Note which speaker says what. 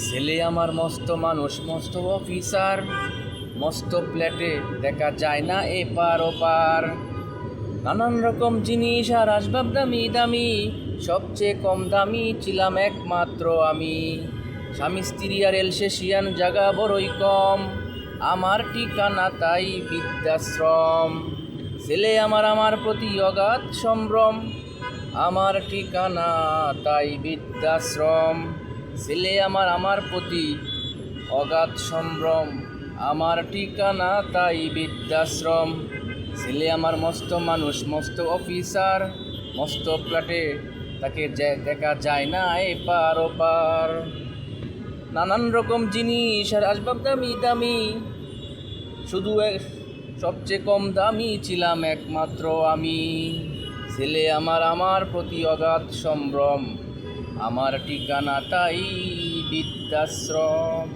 Speaker 1: ছেলে আমার মস্ত মানুষ, মস্ত অফিসার, মস্ত প্লেটে দেখা যায় না এপার ওপার। নানান রকম জিনিস আর আসবাব দামি দামি, সবচেয়ে কম দামি ছিলাম একমাত্র আমি। স্বামী স্ত্রী আর এলসেশিয়ান জায়গা বড়ই কম, আমার ঠিকানা তাই বৃদ্ধাশ্রম। ছেলে আমার প্রতি অগাধ সম্ভ্রম, আমার ঠিকানা তাই বৃদ্ধাশ্রম। ছেলে আমার প্রতি অগাধ সম্ভ্রম, আমার ঠিকানা তাই বৃদ্ধাশ্রম। ছেলে আমার মস্ত মানুষ, মস্ত অফিসার, মস্ত প্লাটে তাকে দেখা যায় না এপার ওপার। নানান রকম জিনিস আর আসবাব দামি দামি, শুধু সবচেয়ে কম দামি ছিলাম একমাত্র আমি। ছেলে আমার প্রতি অগাধ সম্ভ্রম, আমার ঠিকানা তাই বৃদ্ধাশ্রম।